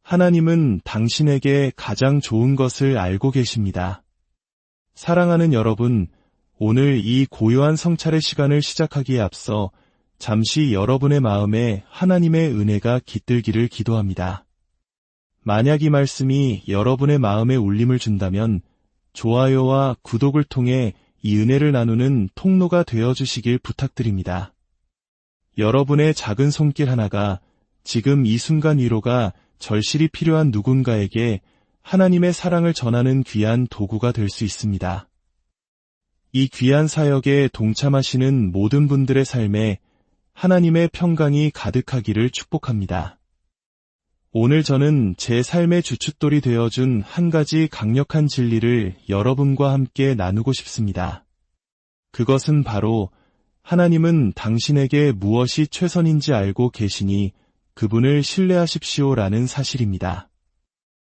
하나님은 당신에게 가장 좋은 것을 알고 계십니다. 사랑하는 여러분, 오늘 이 고요한 성찰의 시간을 시작하기에 앞서 잠시 여러분의 마음에 하나님의 은혜가 깃들기를 기도합니다. 만약 이 말씀이 여러분의 마음에 울림을 준다면 좋아요와 구독을 통해 이 은혜를 나누는 통로가 되어주시길 부탁드립니다. 여러분의 작은 손길 하나가 지금 이 순간 위로가 절실히 필요한 누군가에게 하나님의 사랑을 전하는 귀한 도구가 될 수 있습니다. 이 귀한 사역에 동참하시는 모든 분들의 삶에 하나님의 평강이 가득하기를 축복합니다. 오늘 저는 제 삶의 주춧돌이 되어준 한 가지 강력한 진리를 여러분과 함께 나누고 싶습니다. 그것은 바로 하나님은 당신에게 무엇이 최선인지 알고 계시니 그분을 신뢰하십시오라는 사실입니다.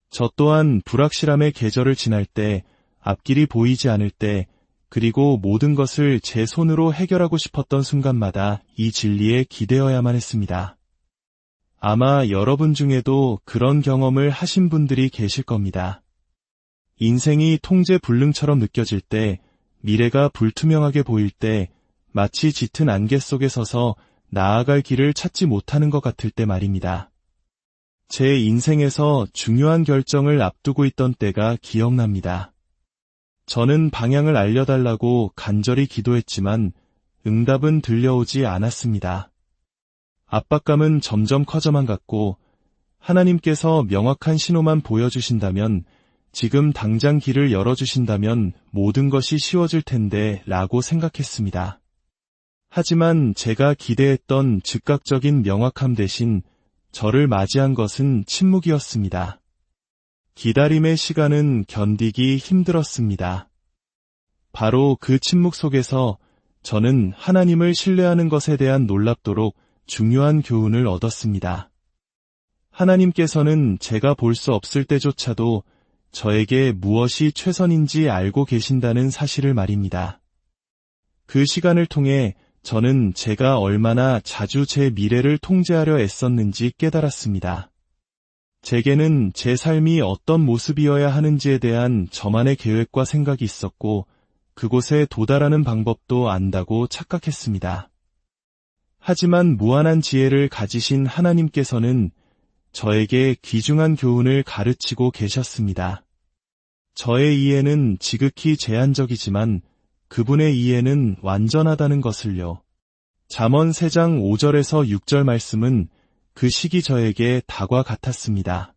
저 또한 불확실함의 계절을 지날 때, 앞길이 보이지 않을 때, 그리고 모든 것을 제 손으로 해결하고 싶었던 순간마다 이 진리에 기대어야만 했습니다. 아마 여러분 중에도 그런 경험을 하신 분들이 계실 겁니다. 인생이 통제불능처럼 느껴질 때, 미래가 불투명하게 보일 때, 마치 짙은 안개 속에 서서 나아갈 길을 찾지 못하는 것 같을 때 말입니다. 제 인생에서 중요한 결정을 앞두고 있던 때가 기억납니다. 저는 방향을 알려달라고 간절히 기도했지만 응답은 들려오지 않았습니다. 압박감은 점점 커져만 갔고 하나님께서 명확한 신호만 보여주신다면, 지금 당장 길을 열어주신다면 모든 것이 쉬워질 텐데 라고 생각했습니다. 하지만 제가 기대했던 즉각적인 명확함 대신 저를 맞이한 것은 침묵이었습니다. 기다림의 시간은 견디기 힘들었습니다. 바로 그 침묵 속에서 저는 하나님을 신뢰하는 것에 대한 놀랍도록 중요한 교훈을 얻었습니다. 하나님께서는 제가 볼 수 없을 때조차도 저에게 무엇이 최선인지 알고 계신다는 사실을 말입니다. 그 시간을 통해 저는 제가 얼마나 자주 제 미래를 통제하려 애썼는지 깨달았습니다. 제게는 제 삶이 어떤 모습이어야 하는지에 대한 저만의 계획과 생각이 있었고, 그곳에 도달하는 방법도 안다고 착각했습니다. 하지만 무한한 지혜를 가지신 하나님께서는 저에게 귀중한 교훈을 가르치고 계셨습니다. 저의 이해는 지극히 제한적이지만 그분의 이해는 완전하다는 것을요. 잠언 3장 5절에서 6절 말씀은 그 시기 저에게 닭과 같았습니다.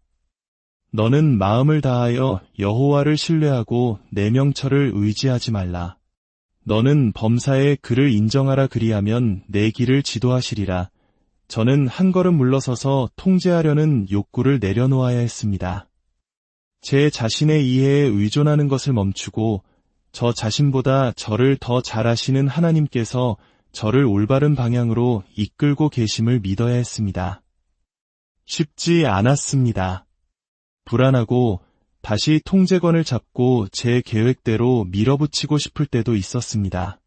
너는 마음을 다하여 여호와를 신뢰하고 내 명철을 의지하지 말라. 너는 범사에 그를 인정하라, 그리하면 내 길을 지도하시리라. 저는 한 걸음 물러서서 통제하려는 욕구를 내려놓아야 했습니다. 제 자신의 이해에 의존하는 것을 멈추고 저 자신보다 저를 더 잘 아시는 하나님께서 저를 올바른 방향으로 이끌고 계심을 믿어야 했습니다. 쉽지 않았습니다. 불안하고 다시 통제권을 잡고 제 계획대로 밀어붙이고 싶을 때도 있었습니다.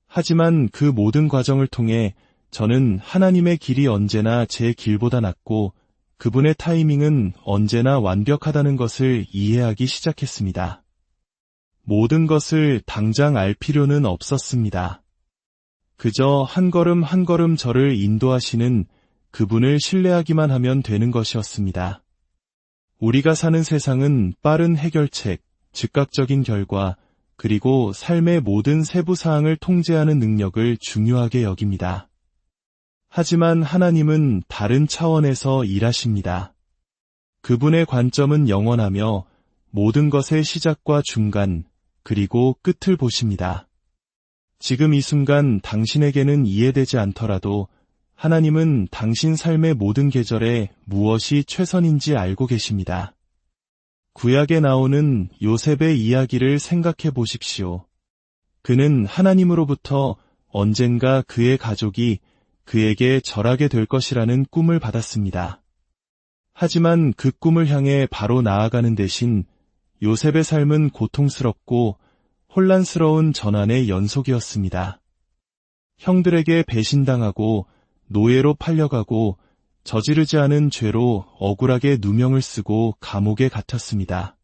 하지만 그 모든 과정을 통해 저는 하나님의 길이 언제나 제 길보다 낫고 그분의 타이밍은 언제나 완벽하다는 것을 이해하기 시작했습니다. 모든 것을 당장 알 필요는 없었습니다. 그저 한 걸음 한 걸음 저를 인도하시는 그분을 신뢰하기만 하면 되는 것이었습니다. 우리가 사는 세상은 빠른 해결책, 즉각적인 결과, 그리고 삶의 모든 세부 사항을 통제하는 능력을 중요하게 여깁니다. 하지만 하나님은 다른 차원에서 일하십니다. 그분의 관점은 영원하며 모든 것의 시작과 중간, 그리고 끝을 보십니다. 지금 이 순간 당신에게는 이해되지 않더라도 하나님은 당신 삶의 모든 계절에 무엇이 최선인지 알고 계십니다. 구약에 나오는 요셉의 이야기를 생각해 보십시오. 그는 하나님으로부터 언젠가 그의 가족이 그에게 절하게 될 것이라는 꿈을 받았습니다. 하지만 그 꿈을 향해 바로 나아가는 대신 요셉의 삶은 고통스럽고 혼란스러운 전환의 연속이었습니다. 형들에게 배신당하고 노예로 팔려가고 저지르지 않은 죄로 억울하게 누명을 쓰고 감옥에 갇혔습니다.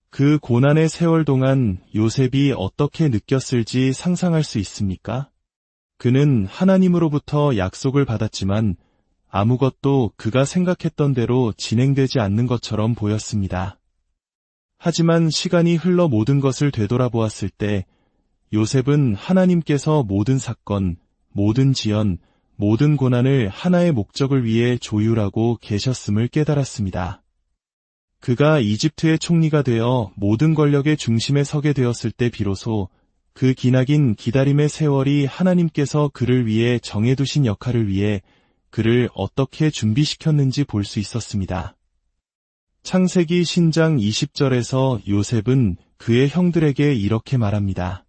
그 고난의 세월 동안 요셉이 어떻게 느꼈을지 상상할 수 있습니까? 그는 하나님으로부터 약속을 받았지만 아무것도 그가 생각했던 대로 진행되지 않는 것처럼 보였습니다. 하지만 시간이 흘러 모든 것을 되돌아보았을 때 요셉은 하나님께서 모든 사건, 모든 지연, 모든 고난을 하나의 목적을 위해 조율하고 계셨음을 깨달았습니다. 그가 이집트의 총리가 되어 모든 권력의 중심에 서게 되었을 때 비로소 그 기나긴 기다림의 세월이 하나님께서 그를 위해 정해두신 역할을 위해 그를 어떻게 준비시켰는지 볼 수 있었습니다. 창세기 신장 20절에서 요셉은 그의 형들에게 이렇게 말합니다.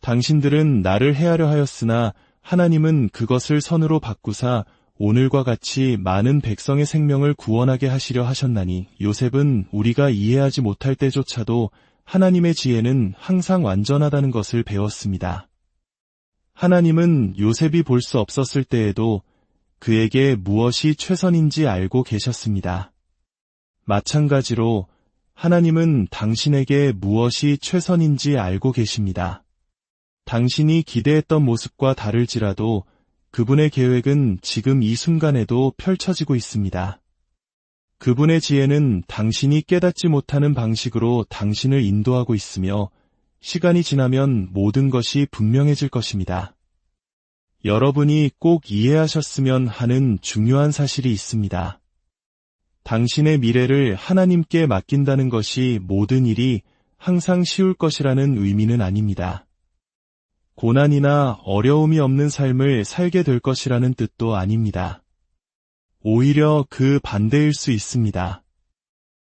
당신들은 나를 해하려 하였으나 하나님은 그것을 선으로 바꾸사 오늘과 같이 많은 백성의 생명을 구원하게 하시려 하셨나니 요셉은 우리가 이해하지 못할 때조차도 하나님의 지혜는 항상 완전하다는 것을 배웠습니다. 하나님은 요셉이 볼 수 없었을 때에도 그에게 무엇이 최선인지 알고 계셨습니다. 마찬가지로 하나님은 당신에게 무엇이 최선인지 알고 계십니다. 당신이 기대했던 모습과 다를지라도 그분의 계획은 지금 이 순간에도 펼쳐지고 있습니다. 그분의 지혜는 당신이 깨닫지 못하는 방식으로 당신을 인도하고 있으며 시간이 지나면 모든 것이 분명해질 것입니다. 여러분이 꼭 이해하셨으면 하는 중요한 사실이 있습니다. 당신의 미래를 하나님께 맡긴다는 것이 모든 일이 항상 쉬울 것이라는 의미는 아닙니다. 고난이나 어려움이 없는 삶을 살게 될 것이라는 뜻도 아닙니다. 오히려 그 반대일 수 있습니다.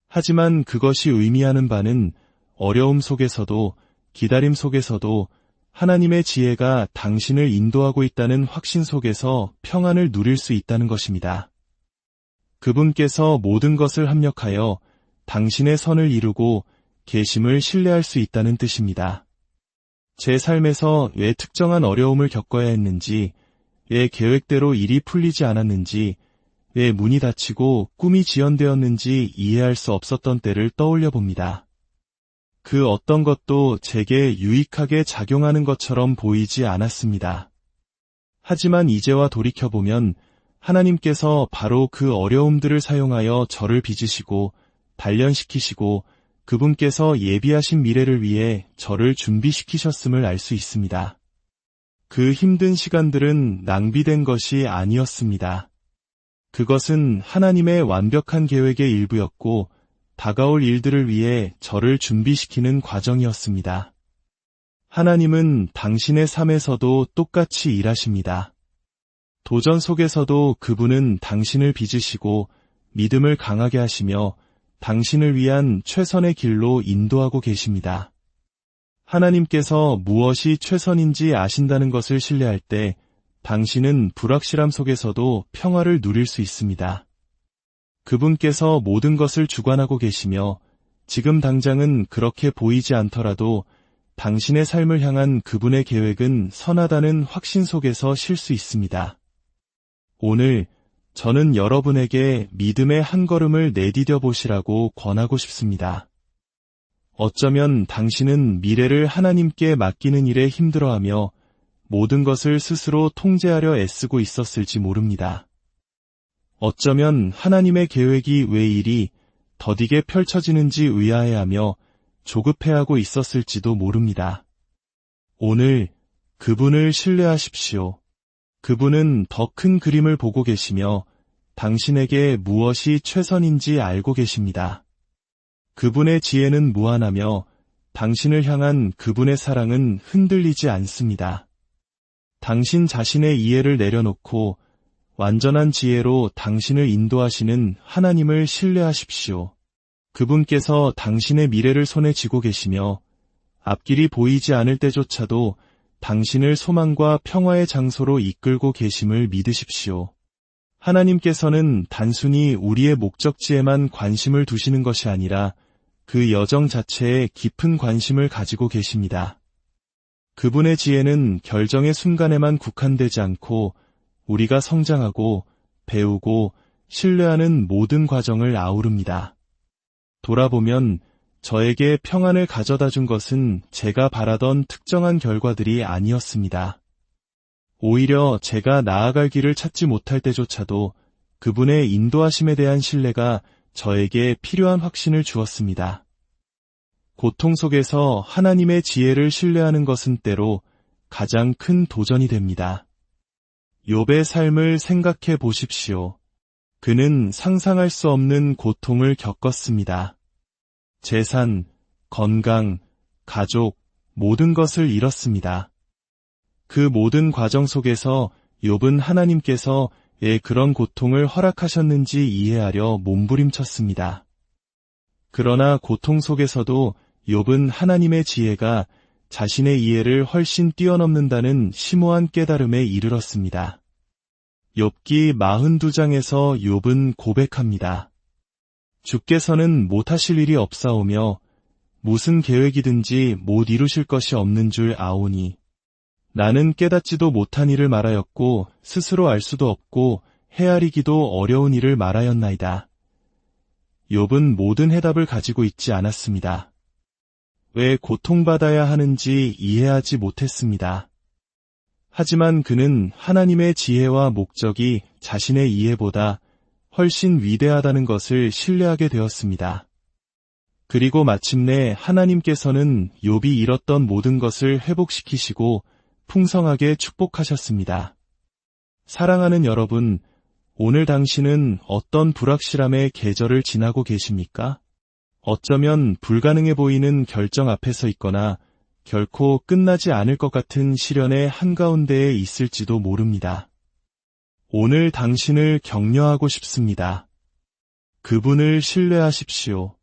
하지만 그것이 의미하는 바는 어려움 속에서도 기다림 속에서도 하나님의 지혜가 당신을 인도하고 있다는 확신 속에서 평안을 누릴 수 있다는 것입니다. 그분께서 모든 것을 합력하여 당신의 선을 이루고 계심을 신뢰할 수 있다는 뜻입니다. 제 삶에서 왜 특정한 어려움을 겪어야 했는지, 왜 계획대로 일이 풀리지 않았는지, 왜 문이 닫히고 꿈이 지연되었는지 이해할 수 없었던 때를 떠올려 봅니다. 그 어떤 것도 제게 유익하게 작용하는 것처럼 보이지 않았습니다. 하지만 이제와 돌이켜보면 하나님께서 바로 그 어려움들을 사용하여 저를 빚으시고 단련시키시고 그분께서 예비하신 미래를 위해 저를 준비시키셨음을 알 수 있습니다. 그 힘든 시간들은 낭비된 것이 아니었습니다. 그것은 하나님의 완벽한 계획의 일부였고 다가올 일들을 위해 저를 준비시키는 과정이었습니다. 하나님은 당신의 삶에서도 똑같이 일하십니다. 도전 속에서도 그분은 당신을 빚으시고 믿음을 강하게 하시며 당신을 위한 최선의 길로 인도하고 계십니다. 하나님께서 무엇이 최선인지 아신다는 것을 신뢰할 때 당신은 불확실함 속에서도 평화를 누릴 수 있습니다. 그분께서 모든 것을 주관하고 계시며 지금 당장은 그렇게 보이지 않더라도 당신의 삶을 향한 그분의 계획은 선하다는 확신 속에서 쉴 수 있습니다. 오늘 저는 여러분에게 믿음의 한 걸음을 내디뎌 보시라고 권하고 싶습니다. 어쩌면 당신은 미래를 하나님께 맡기는 일에 힘들어하며 모든 것을 스스로 통제하려 애쓰고 있었을지 모릅니다. 어쩌면 하나님의 계획이 왜 이리 더디게 펼쳐지는지 의아해하며 조급해하고 있었을지도 모릅니다. 오늘 그분을 신뢰하십시오. 그분은 더 큰 그림을 보고 계시며 당신에게 무엇이 최선인지 알고 계십니다. 그분의 지혜는 무한하며 당신을 향한 그분의 사랑은 흔들리지 않습니다. 당신 자신의 이해를 내려놓고 완전한 지혜로 당신을 인도하시는 하나님을 신뢰하십시오. 그분께서 당신의 미래를 손에 쥐고 계시며 앞길이 보이지 않을 때조차도 당신을 소망과 평화의 장소로 이끌고 계심을 믿으십시오. 하나님께서는 단순히 우리의 목적지에만 관심을 두시는 것이 아니라 그 여정 자체에 깊은 관심을 가지고 계십니다. 그분의 지혜는 결정의 순간에만 국한되지 않고 우리가 성장하고 배우고 신뢰하는 모든 과정을 아우릅니다. 돌아보면 저에게 평안을 가져다 준 것은 제가 바라던 특정한 결과들이 아니었습니다. 오히려 제가 나아갈 길을 찾지 못할 때조차도 그분의 인도하심에 대한 신뢰가 저에게 필요한 확신을 주었습니다. 고통 속에서 하나님의 지혜를 신뢰하는 것은 때로 가장 큰 도전이 됩니다. 욥의 삶을 생각해 보십시오. 그는 상상할 수 없는 고통을 겪었습니다. 재산, 건강, 가족, 모든 것을 잃었습니다. 그 모든 과정 속에서 욥은 하나님께서 왜 그런 고통을 허락하셨는지 이해하려 몸부림쳤습니다. 그러나 고통 속에서도 욥은 하나님의 지혜가 자신의 이해를 훨씬 뛰어넘는다는 심오한 깨달음에 이르렀습니다. 욥기 42장에서 욥은 고백합니다. 주께서는 못하실 일이 없사오며 무슨 계획이든지 못 이루실 것이 없는 줄 아오니 나는 깨닫지도 못한 일을 말하였고 스스로 알 수도 없고 헤아리기도 어려운 일을 말하였나이다. 욥은 모든 해답을 가지고 있지 않았습니다. 왜 고통받아야 하는지 이해하지 못했습니다. 하지만 그는 하나님의 지혜와 목적이 자신의 이해보다 훨씬 위대하다는 것을 신뢰하게 되었습니다. 그리고 마침내 하나님께서는 욥이 잃었던 모든 것을 회복시키시고 풍성하게 축복하셨습니다. 사랑하는 여러분, 오늘 당신은 어떤 불확실함의 계절을 지나고 계십니까? 어쩌면 불가능해 보이는 결정 앞에 서 있거나 결코 끝나지 않을 것 같은 시련의 한가운데에 있을지도 모릅니다. 오늘 당신을 격려하고 싶습니다. 그분을 신뢰하십시오.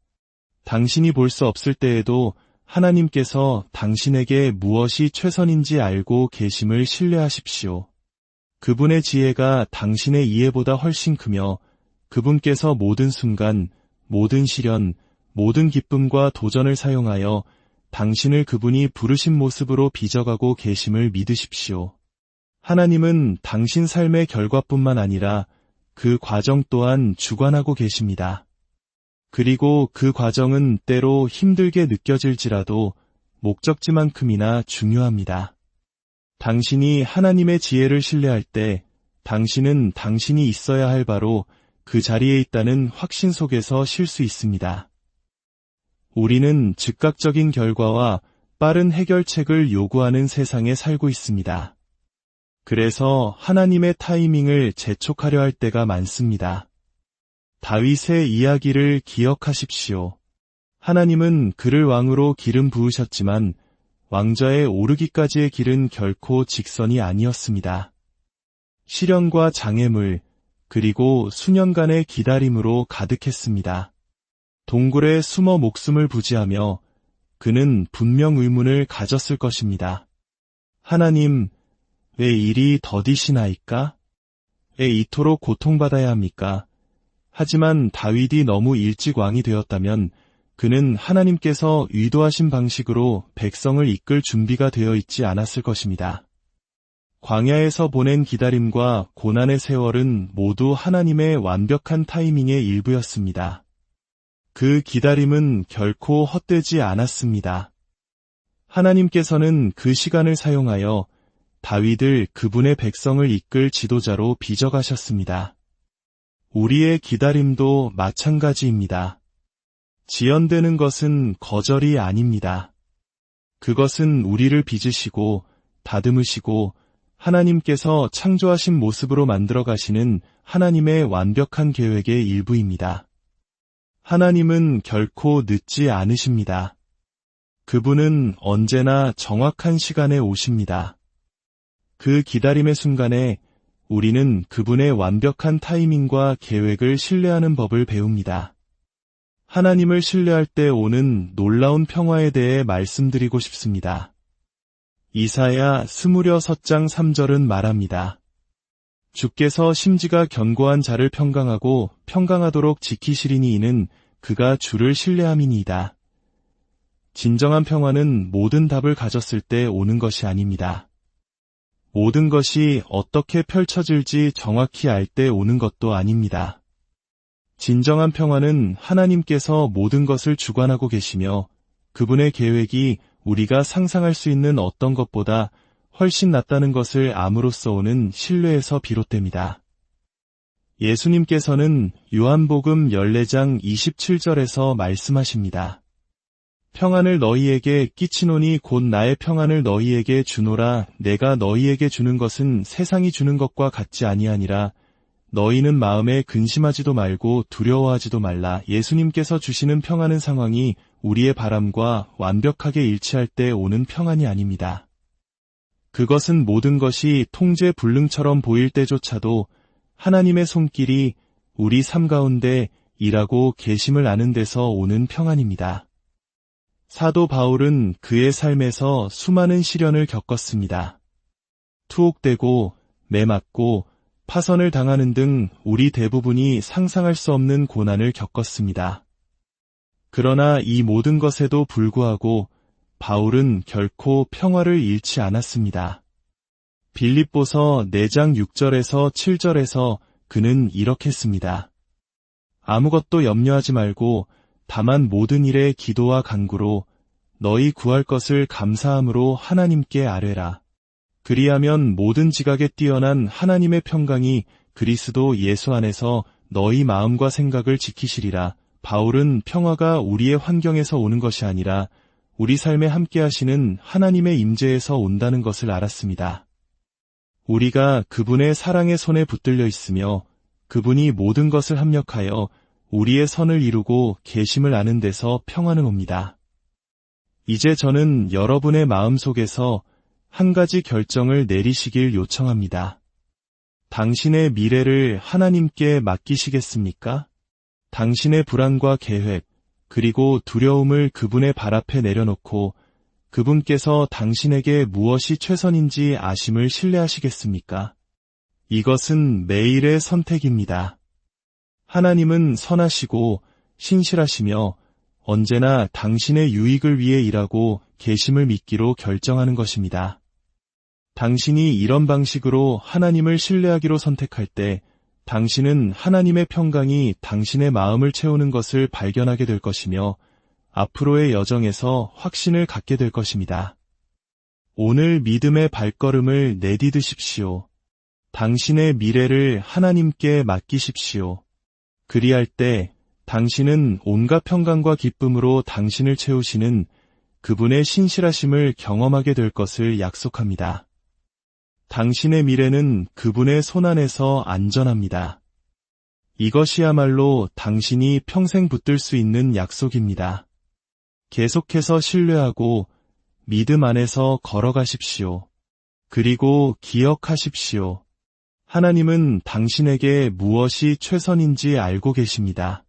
당신이 볼 수 없을 때에도 하나님께서 당신에게 무엇이 최선인지 알고 계심을 신뢰하십시오. 그분의 지혜가 당신의 이해보다 훨씬 크며 그분께서 모든 순간, 모든 시련, 모든 기쁨과 도전을 사용하여 당신을 그분이 부르신 모습으로 빚어가고 계심을 믿으십시오. 하나님은 당신 삶의 결과뿐만 아니라 그 과정 또한 주관하고 계십니다. 그리고 그 과정은 때로 힘들게 느껴질지라도 목적지만큼이나 중요합니다. 당신이 하나님의 지혜를 신뢰할 때 당신은 당신이 있어야 할 바로 그 자리에 있다는 확신 속에서 쉴 수 있습니다. 우리는 즉각적인 결과와 빠른 해결책을 요구하는 세상에 살고 있습니다. 그래서 하나님의 타이밍을 재촉하려 할 때가 많습니다. 다윗의 이야기를 기억하십시오. 하나님은 그를 왕으로 기름 부으셨지만 왕좌에 오르기까지의 길은 결코 직선이 아니었습니다. 시련과 장애물, 그리고 수년간의 기다림으로 가득했습니다. 동굴에 숨어 목숨을 부지하며 그는 분명 의문을 가졌을 것입니다. 하나님, 왜 일이 더디시나이까? 왜 이토록 고통받아야 합니까? 하지만 다윗이 너무 일찍 왕이 되었다면 그는 하나님께서 의도하신 방식으로 백성을 이끌 준비가 되어 있지 않았을 것입니다. 광야에서 보낸 기다림과 고난의 세월은 모두 하나님의 완벽한 타이밍의 일부였습니다. 그 기다림은 결코 헛되지 않았습니다. 하나님께서는 그 시간을 사용하여 다윗을 그분의 백성을 이끌 지도자로 빚어가셨습니다. 우리의 기다림도 마찬가지입니다. 지연되는 것은 거절이 아닙니다. 그것은 우리를 빚으시고 다듬으시고 하나님께서 창조하신 모습으로 만들어 가시는 하나님의 완벽한 계획의 일부입니다. 하나님은 결코 늦지 않으십니다. 그분은 언제나 정확한 시간에 오십니다. 그 기다림의 순간에 우리는 그분의 완벽한 타이밍과 계획을 신뢰하는 법을 배웁니다. 하나님을 신뢰할 때 오는 놀라운 평화에 대해 말씀드리고 싶습니다. 이사야 26장 3절은 말합니다. 주께서 심지가 견고한 자를 평강하고 평강하도록 지키시리니 이는 그가 주를 신뢰함이니이다. 진정한 평화는 모든 답을 가졌을 때 오는 것이 아닙니다. 모든 것이 어떻게 펼쳐질지 정확히 알 때 오는 것도 아닙니다. 진정한 평화는 하나님께서 모든 것을 주관하고 계시며 그분의 계획이 우리가 상상할 수 있는 어떤 것보다 훨씬 낫다는 것을 암으로써 오는 신뢰에서 비롯됩니다. 예수님께서는 요한복음 14장 27절에서 말씀하십니다. 평안을 너희에게 끼치노니 곧 나의 평안을 너희에게 주노라. 내가 너희에게 주는 것은 세상이 주는 것과 같지 아니하니라. 너희는 마음에 근심하지도 말고 두려워하지도 말라. 예수님께서 주시는 평안은 상황이 우리의 바람과 완벽하게 일치할 때 오는 평안이 아닙니다. 그것은 모든 것이 통제 불능처럼 보일 때조차도 하나님의 손길이 우리 삶 가운데 일하고 계심을 아는 데서 오는 평안입니다. 사도 바울은 그의 삶에서 수많은 시련을 겪었습니다. 투옥되고 매맞고 파선을 당하는 등 우리 대부분이 상상할 수 없는 고난을 겪었습니다. 그러나 이 모든 것에도 불구하고 바울은 결코 평화를 잃지 않았습니다. 빌립보서 4장 6절에서 7절에서 그는 이렇게 씁니다. 아무것도 염려하지 말고 다만 모든 일에 기도와 간구로 너희 구할 것을 감사함으로 하나님께 아뢰라. 그리하면 모든 지각에 뛰어난 하나님의 평강이 그리스도 예수 안에서 너희 마음과 생각을 지키시리라. 바울은 평화가 우리의 환경에서 오는 것이 아니라 우리 삶에 함께 하시는 하나님의 임재에서 온다는 것을 알았습니다. 우리가 그분의 사랑의 손에 붙들려 있으며 그분이 모든 것을 합력하여 우리의 선을 이루고 계심을 아는 데서 평화는 옵니다. 이제 저는 여러분의 마음속에서 한 가지 결정을 내리시길 요청합니다. 당신의 미래를 하나님께 맡기시겠습니까? 당신의 불안과 계획, 그리고 두려움을 그분의 발 앞에 내려놓고 그분께서 당신에게 무엇이 최선인지 아심을 신뢰하시겠습니까? 이것은 매일의 선택입니다. 하나님은 선하시고 신실하시며 언제나 당신의 유익을 위해 일하고 계심을 믿기로 결정하는 것입니다. 당신이 이런 방식으로 하나님을 신뢰하기로 선택할 때 당신은 하나님의 평강이 당신의 마음을 채우는 것을 발견하게 될 것이며 앞으로의 여정에서 확신을 갖게 될 것입니다. 오늘 믿음의 발걸음을 내디드십시오. 당신의 미래를 하나님께 맡기십시오. 그리할 때 당신은 온갖 평강과 기쁨으로 당신을 채우시는 그분의 신실하심을 경험하게 될 것을 약속합니다. 당신의 미래는 그분의 손안에서 안전합니다. 이것이야말로 당신이 평생 붙들 수 있는 약속입니다. 계속해서 신뢰하고 믿음 안에서 걸어가십시오. 그리고 기억하십시오. 하나님은 당신에게 무엇이 최선인지 알고 계십니다.